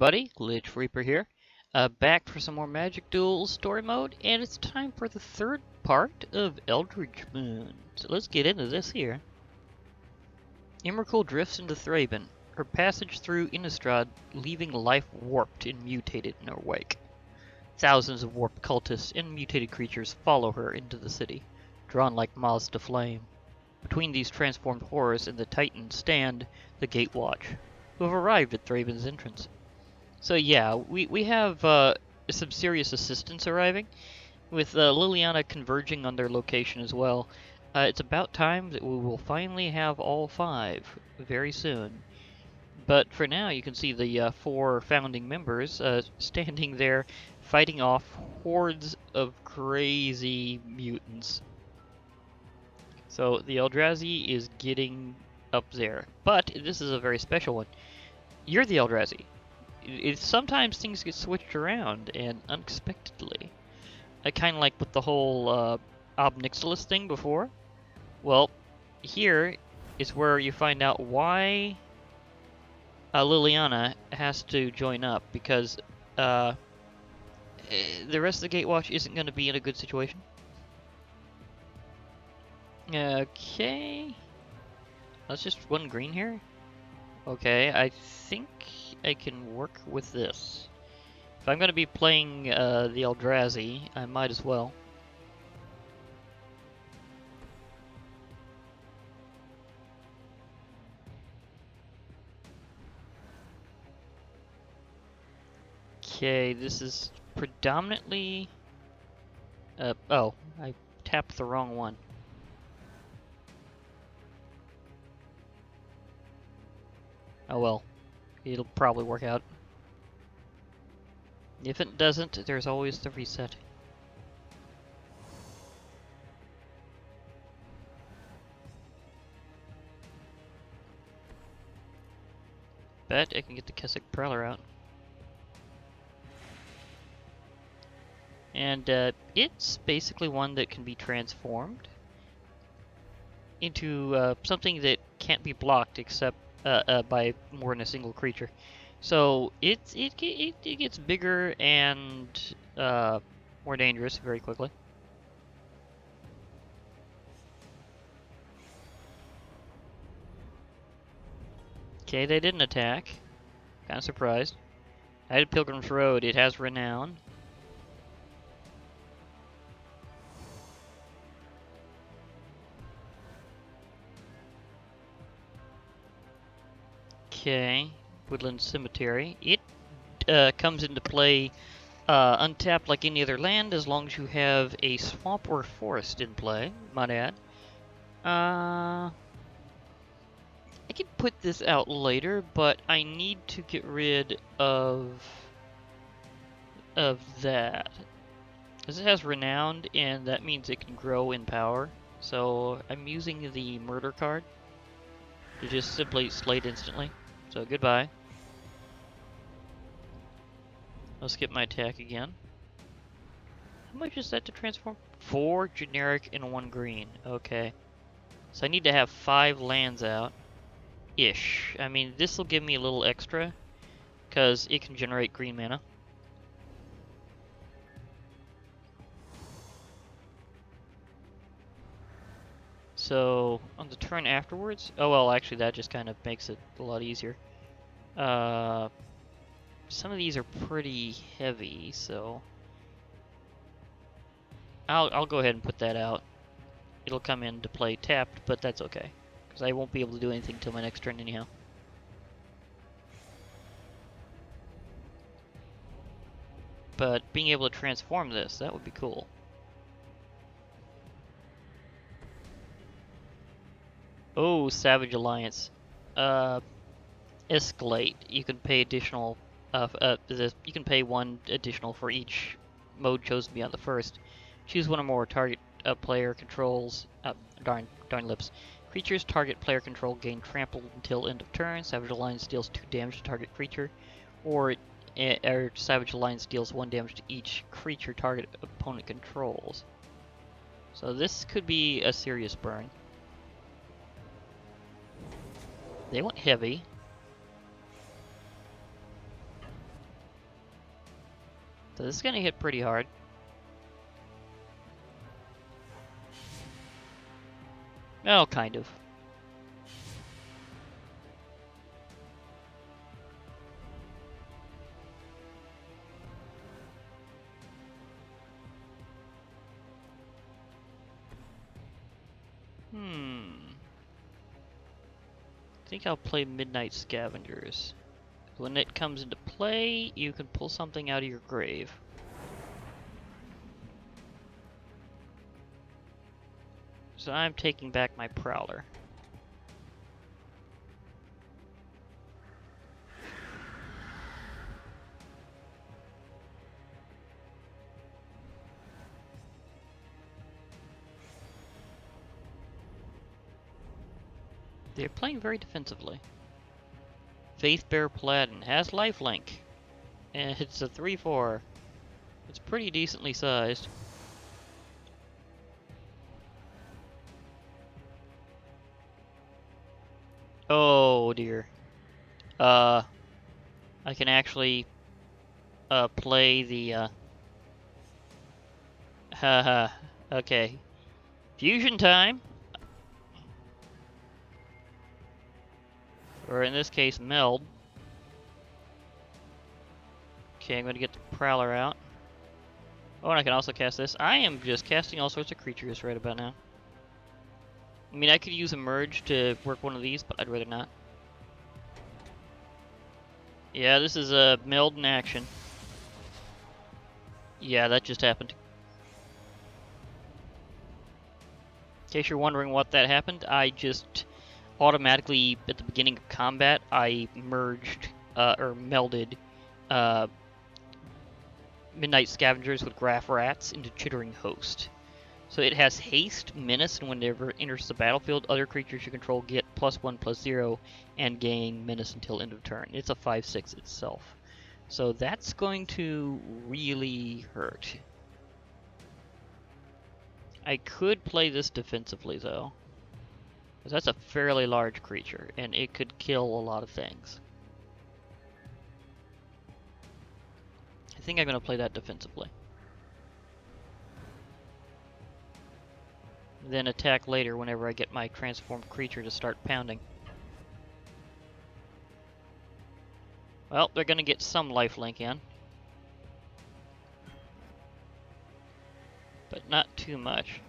everybody, Glitch Reaper here, back for some more Magic Duels Story Mode, and it's time for the third part of Eldritch Moon. So let's get into this here. Emrakul drifts into Thraben, her passage through Innistrad leaving life warped and mutated in her wake. Thousands of warped cultists and mutated creatures follow her into the city, drawn like moths to flame. Between these transformed horrors and the Titans stand the Gatewatch, who have arrived at Thraben's entrance. So yeah, we have some serious assistance arriving, with Liliana converging on their location as well. It's about time that we will finally have all five very soon. But for now, you can see the four founding members standing there fighting off hordes of crazy mutants. So the Eldrazi is getting up there. But this is a very special one. You're the Eldrazi. Sometimes things get switched around and unexpectedly. Kind of like with the whole Ob Nixilis thing before. Well, here is where you find out why Liliana has to join up, because the rest of the Gatewatch isn't going to be in a good situation. Okay. That's just one green here. Okay, I think I can work with this. If I'm going to be playing the Eldrazi, I might as well. Okay, this is predominantly... oh, I tapped the wrong one. Oh well, it'll probably work out. If it doesn't, there's always the reset. Bet I can get the Keswick Prowler out. And it's basically one that can be transformed into something that can't be blocked except by more than a single creature. So it gets bigger and more dangerous very quickly. Okay, they didn't attack. Kind of surprised. I had Pilgrim's Road. It has Renown. Okay, Woodland Cemetery. It comes into play untapped like any other land, as long as you have a swamp or forest in play, might add. I can put this out later, but I need to get rid of that. Because it has Renowned, and that means it can grow in power. So I'm using the Murder card to just simply slate instantly. So goodbye. I'll skip my attack again. How much is that to transform? 4 generic and 1 green. Okay. So I need to have 5 lands out. Ish. I mean, this will give me a little extra, because it can generate green mana. So, on the turn afterwards... Oh, well, actually, that just kind of makes it a lot easier. Some of these are pretty heavy, so... I'll go ahead and put that out. It'll come into play tapped, but that's okay, because I won't be able to do anything till my next turn anyhow. But being able to transform this, that would be cool. Oh, Savage Alliance. Escalate. You can pay additional. You can pay 1 additional for each mode chosen beyond the first. Choose one or more target player controls. Darn lips. Creatures target player control gain trampled until end of turn. Savage Alliance deals 2 damage to target creature, or Savage Alliance deals 1 damage to each creature target opponent controls. So this could be a serious burn. They went heavy. So this is gonna hit pretty hard. Well, kind of. I think I'll play Midnight Scavengers. When it comes into play, you can pull something out of your grave. So I'm taking back my Prowler. They're playing very defensively. Faithbearer Paladin has lifelink. And it's a 3/4. It's pretty decently sized. Oh dear. I can actually play the haha. Okay. Fusion time. Or in this case, meld. Okay, I'm going to get the Prowler out. Oh, and I can also cast this. I am just casting all sorts of creatures right about now. I mean, I could use a merge to work one of these, but I'd rather not. Yeah, this is a meld in action. Yeah, that just happened. In case you're wondering what that happened, I just automatically, at the beginning of combat, I merged, or melded, Midnight Scavengers with Graph Rats into Chittering Host. So it has haste, menace, and whenever it enters the battlefield, other creatures you control get +1/+0 and gain menace until end of turn. It's a 5/6 itself. So that's going to really hurt. I could play this defensively though, because that's a fairly large creature, and it could kill a lot of things. I think I'm going to play that defensively. Then attack later whenever I get my transformed creature to start pounding. Well, they're going to get some lifelink in. But not too much.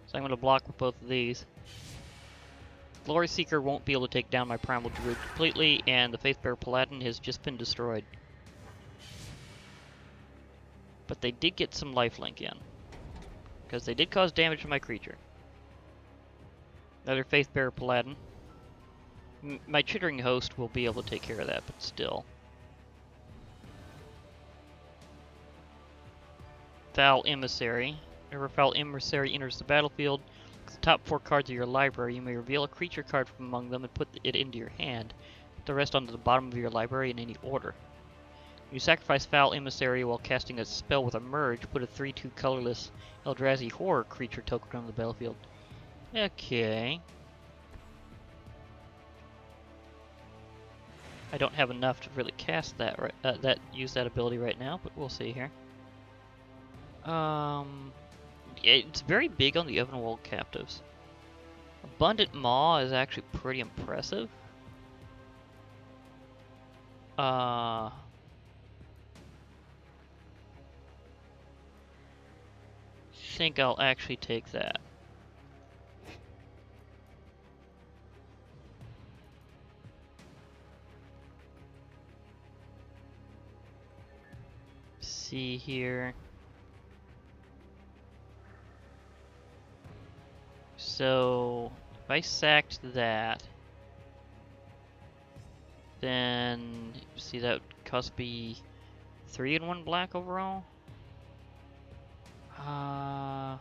So I'm going to block with both of these. Glory Seeker won't be able to take down my Primal Druid completely, and the Faithbearer Paladin has just been destroyed. But they did get some lifelink in, because they did cause damage to my creature. Another Faithbearer Paladin. My Chittering Host will be able to take care of that, but still. Foul Emissary. Whenever Foul Emissary enters the battlefield, the top 4 cards of your library, you may reveal a creature card from among them and put it into your hand. Put the rest onto the bottom of your library in any order. You sacrifice Foul Emissary while casting a spell with a merge. Put a 3/2 colorless Eldrazi horror creature token on the battlefield. Okay. I don't have enough to really cast that use that ability right now, but we'll see here. It's very big on the Evenwold Captives. Abundant Maw is actually pretty impressive. Think I'll actually take that. See here. So if I sacked that, then see that would cost me 3 and 1 black overall. I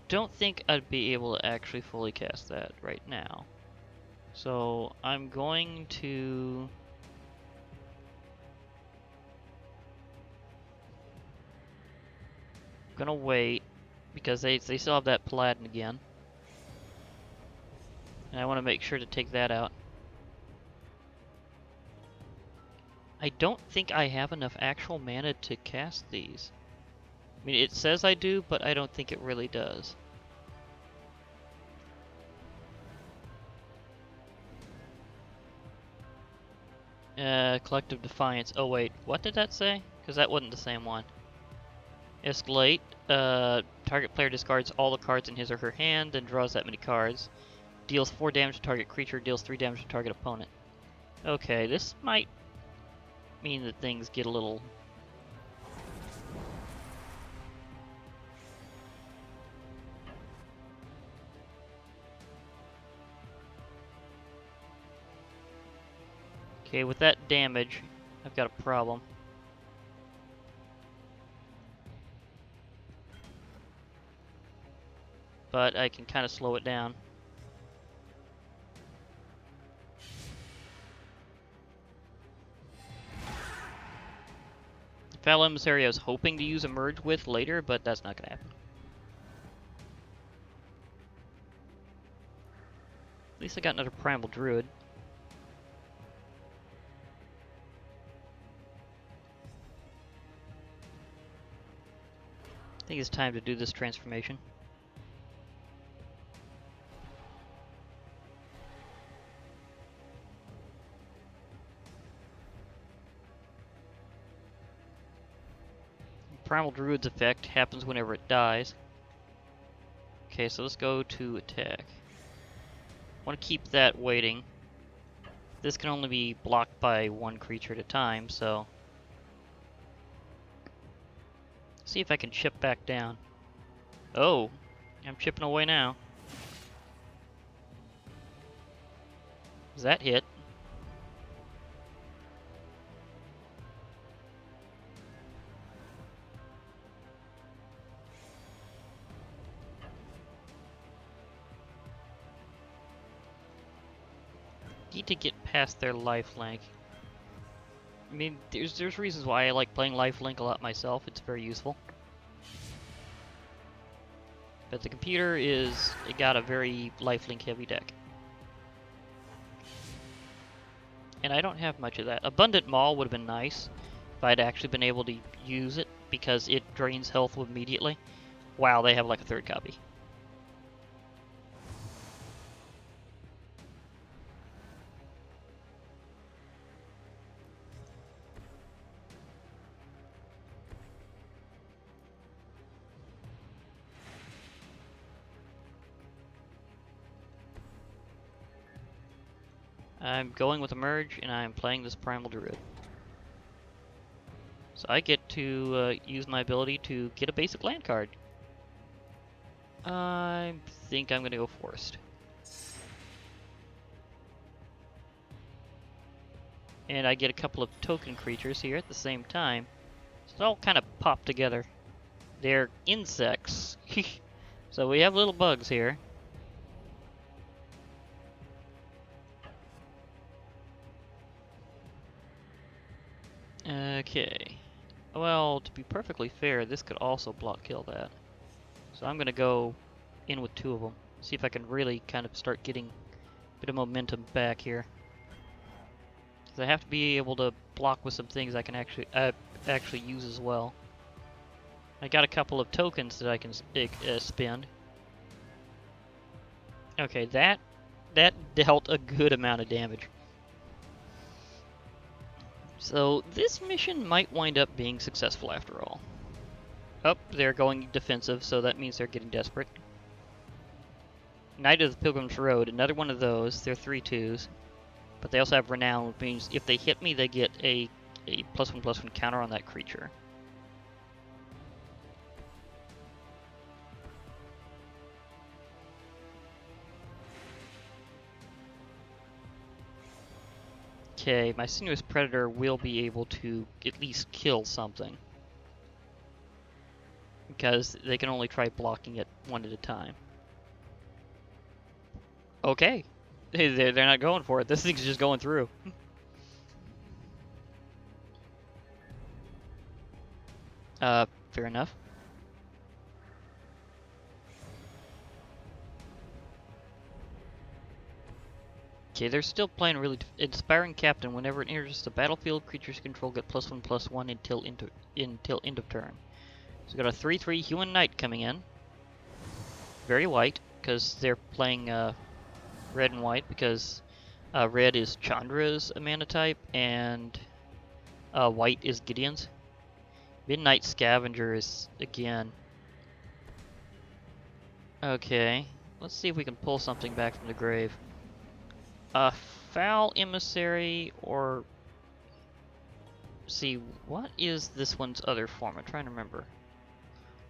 don't think I'd be able to actually fully cast that right now. So I'm going to wait, because they still have that Paladin again. And I want to make sure to take that out. I don't think I have enough actual mana to cast these. I mean, it says I do, but I don't think it really does. Collective Defiance. Oh wait, what did that say? Because that wasn't the same one. Escalate. Target player discards all the cards in his or her hand, then draws that many cards. Deals 4 damage to target creature, deals 3 damage to target opponent. Okay, this might mean that things get a little... Okay, with that damage, I've got a problem. But I can kind of slow it down. Foul Emissary I was hoping to use a merge with later, but that's not going to happen. At least I got another Primal Druid. I think it's time to do this transformation. Primal Druid's effect happens whenever it dies. Okay, so let's go to attack. I want to keep that waiting. This can only be blocked by one creature at a time, so... see if I can chip back down. Oh, I'm chipping away now. Does that hit? Need to get past their lifelink. I mean, there's reasons why I like playing lifelink a lot myself. It's very useful. But the computer it got a very lifelink heavy deck. And I don't have much of that. Abundant Maul would have been nice if I'd actually been able to use it, because it drains health immediately. Wow, they have like a third copy. I'm going with a merge, and I'm playing this Primal Druid. So I get to use my ability to get a basic land card. I think I'm going to go Forest. And I get a couple of token creatures here at the same time. So it all kind of pop together. They're insects. So we have little bugs here. Okay. Well, to be perfectly fair, this could also block kill that. So I'm going to go in with 2 of them. See if I can really kind of start getting a bit of momentum back here. Because I have to be able to block with some things I can actually use as well. I got a couple of tokens that I can spend. Okay, that dealt a good amount of damage. So this mission might wind up being successful after all. Oh, they're going defensive, so that means they're getting desperate. Knight of the Pilgrim's Road, another one of those. They're 3/2s. But they also have Renown, which means if they hit me, they get a +1/+1 counter on that creature. Okay, my Sinuous Predator will be able to at least kill something. Because they can only try blocking it one at a time. Okay. They're not going for it. This thing's just going through. Fair enough. Okay, they're still playing really inspiring captain. Whenever it enters the battlefield, creatures control get +1/+1 until end of turn. So we got a 3/3 human knight coming in. Very light because they're playing red and white because red is Chandra's mana type and white is Gideon's. Midnight Scavenger is again. Okay, let's see if we can pull something back from the grave. Foul Emissary or... See, what is this one's other form? I'm trying to remember.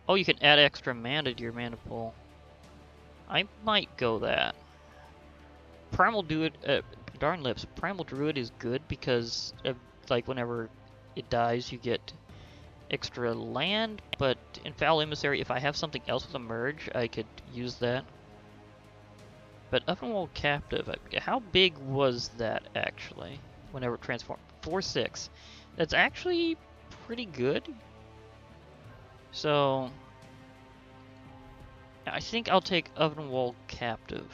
Oh, you can add extra mana to your mana pool. I might go that. Primal Druid, darn lips. Primal Druid is good because, like, whenever it dies, you get extra land. But in Foul Emissary, if I have something else with a merge, I could use that. But Ovenwald Captive, how big was that actually? Whenever it transformed, 4/6. That's actually pretty good. So I think I'll take Ovenwald Captive.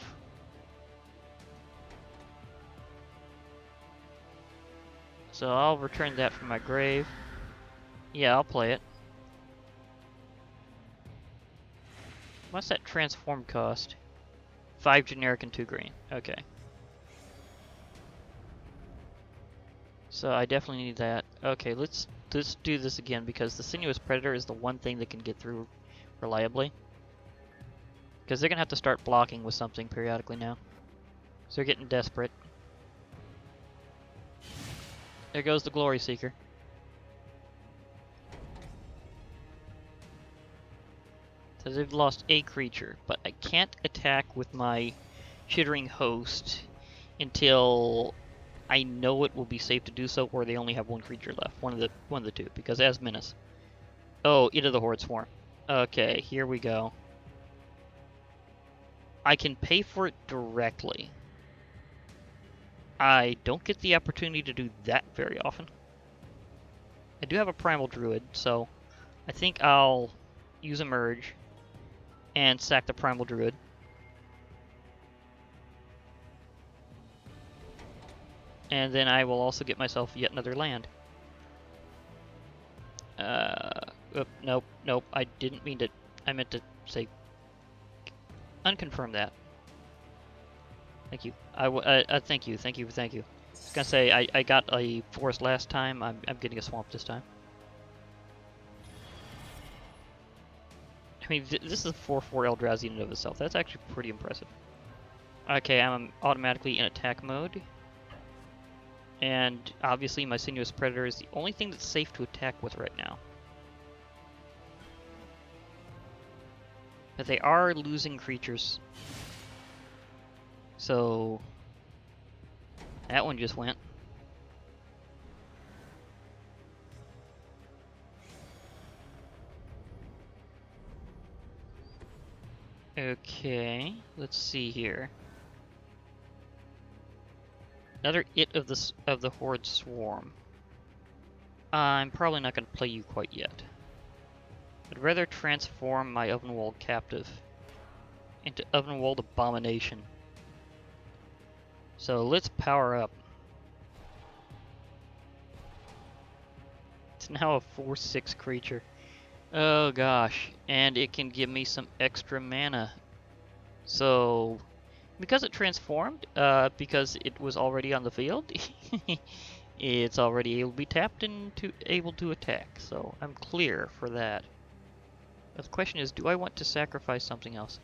So I'll return that from my grave. Yeah, I'll play it. What's that transform cost? 5 generic and 2 green. Okay. So I definitely need that. Okay, let's do this again because the Sinuous Predator is the one thing that can get through reliably. Because they're going to have to start blocking with something periodically now. So they're getting desperate. There goes the Glory Seeker. So they've lost a creature, but I can't attack with my Chittering Host until I know it will be safe to do so, or they only have one creature left. One of the two, because it has Menace. Oh, into the Horde Swarm. Okay, here we go. I can pay for it directly. I don't get the opportunity to do that very often. I do have a Primal Druid, so I think I'll use a Merge and sack the Primal Druid. And then I will also get myself yet another land. Nope, I didn't mean to, I meant to say, unconfirm that. Thank you. Thank you. I was gonna say, I got a forest last time, I'm getting a swamp this time. I mean, this is a 4/4 Eldrazi in and of itself. That's actually pretty impressive. Okay, I'm automatically in attack mode. And obviously my Sinuous Predator is the only thing that's safe to attack with right now. But they are losing creatures. So that one just went. Okay, let's see here. Another It of the Horde Swarm. I'm probably not going to play you quite yet. I'd rather transform my Ovenwald Captive into Ovenwald Abomination. So let's power up. It's now a 4/6 creature. Oh gosh, and it can give me some extra mana. So because it transformed, because it was already on the field, it's already able to be tapped and able to attack. So I'm clear for that. But the question is, do I want to sacrifice something else?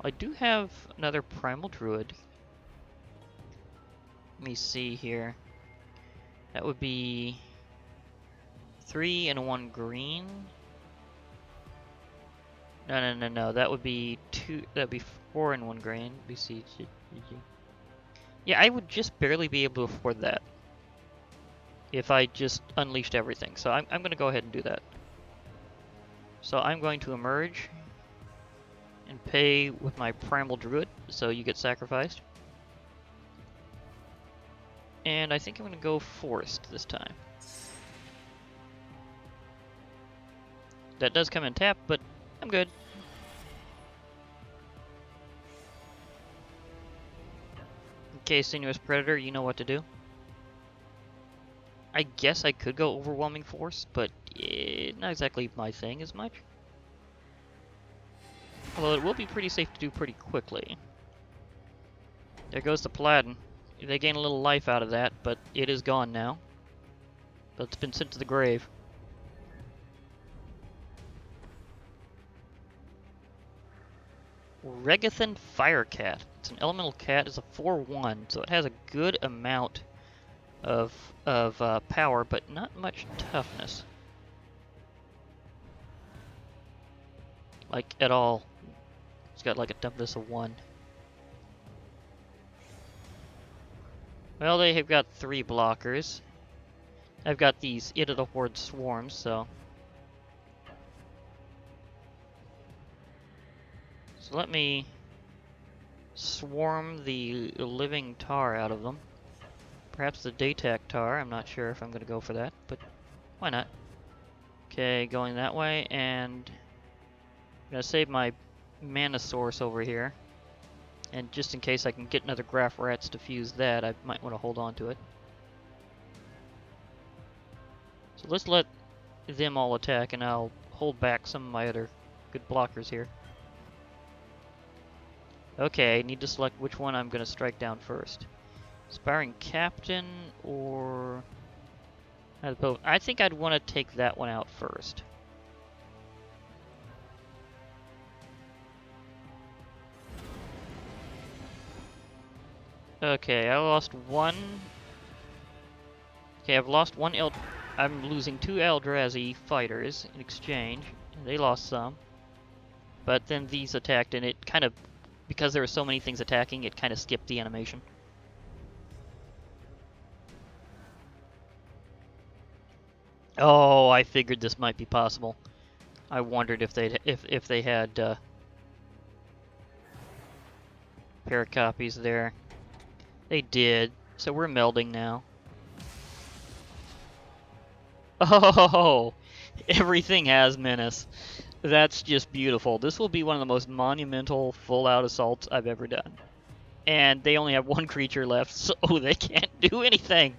I do have another Primal Druid. Let me see here. That would be 3 and 1 green. No. That would be 2. That'd be 4 and 1 green. BC. Yeah, I would just barely be able to afford that if I just unleashed everything. So I'm going to go ahead and do that. So I'm going to emerge and pay with my Primal Druid, so you get sacrificed. And I think I'm going to go Forest this time. That does come in tap, but I'm good. Okay, Sinuous Predator, you know what to do. I guess I could go Overwhelming Force, but not exactly my thing as much. Although it will be pretty safe to do pretty quickly. There goes the Paladin. They gain a little life out of that, but it is gone now. But it's been sent to the grave. Regathan Firecat. It's an elemental cat. It's a 4/1, so it has a good amount of power, but not much toughness. Like, at all. It's got like a toughness of 1. Well, they have got 3 blockers. I've got these Into the Horde swarms, so... So let me swarm the living tar out of them. Perhaps the Daytac tar, I'm not sure if I'm going to go for that, but why not? Okay, going that way, and I'm going to save my mana source over here. And just in case I can get another Graph Rats to fuse that, I might want to hold on to it. So let's let them all attack, and I'll hold back some of my other good blockers here. Okay, I need to select which one I'm going to strike down first. Aspiring Captain, or... I think I'd want to take that one out first. Okay, I lost one... Okay, I've lost one I'm losing 2 Eldrazi fighters in exchange. They lost some. But then these attacked, and it kind of... Because there were so many things attacking, it kind of skipped the animation. Oh, I figured this might be possible. I wondered if they had pair of copies there. They did, so we're melding now. Oh, everything has menace. That's just beautiful. This will be one of the most monumental full-out assaults I've ever done. And they only have 1 creature left, so they can't do anything.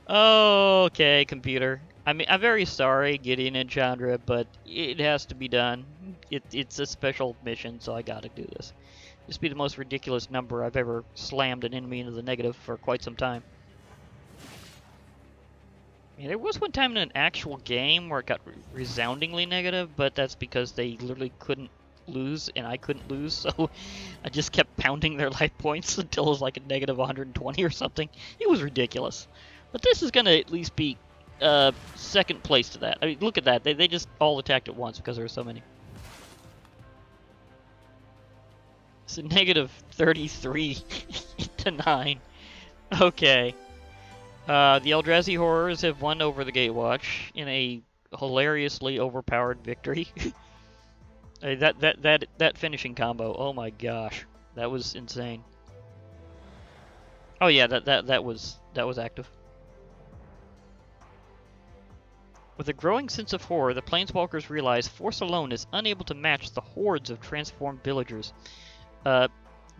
Okay, computer. I mean, I'm very sorry, Gideon and Chandra, but it has to be done. It's a special mission, so I gotta do this. This will be the most ridiculous number I've ever slammed an enemy into the negative for quite some time. I mean, there was one time in an actual game where it got resoundingly negative, but that's because they literally couldn't lose, and I couldn't lose, so I just kept pounding their life points until it was like a negative 120 or something. It was ridiculous. But this is going to at least be second place to that. I mean, look at that. They just all attacked at once because there were so many. It's a negative 33 to 9. Okay. The Eldrazi Horrors have won over the Gatewatch in a hilariously overpowered victory. That finishing combo, oh my gosh, that was insane. Oh yeah, that was active. With a growing sense of horror, the Planeswalkers realize Force alone is unable to match the hordes of transformed villagers.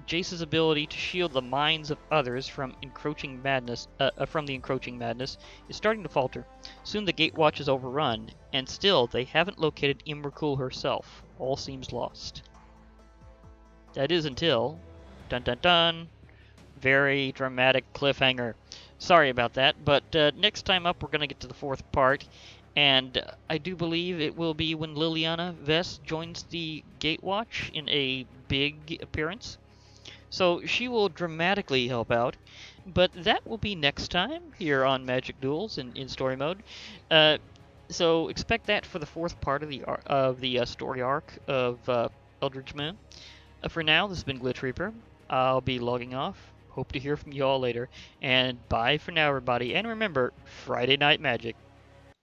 Jace's ability to shield the minds of others from the encroaching madness is starting to falter. Soon the Gatewatch is overrun, and still they haven't located Emrakul herself. All seems lost. That is until... Dun dun dun! Very dramatic cliffhanger. Sorry about that, but next time up we're going to get to the 4th part, and I do believe it will be when Liliana Vess joins the Gatewatch in a big appearance. So she will dramatically help out, but that will be next time here on Magic Duels in story mode. So expect that for the 4th part of the story arc of Eldritch Moon. For now, this has been Glitch Reaper. I'll be logging off. Hope to hear from you all later, and bye for now, everybody. And remember, Friday Night Magic.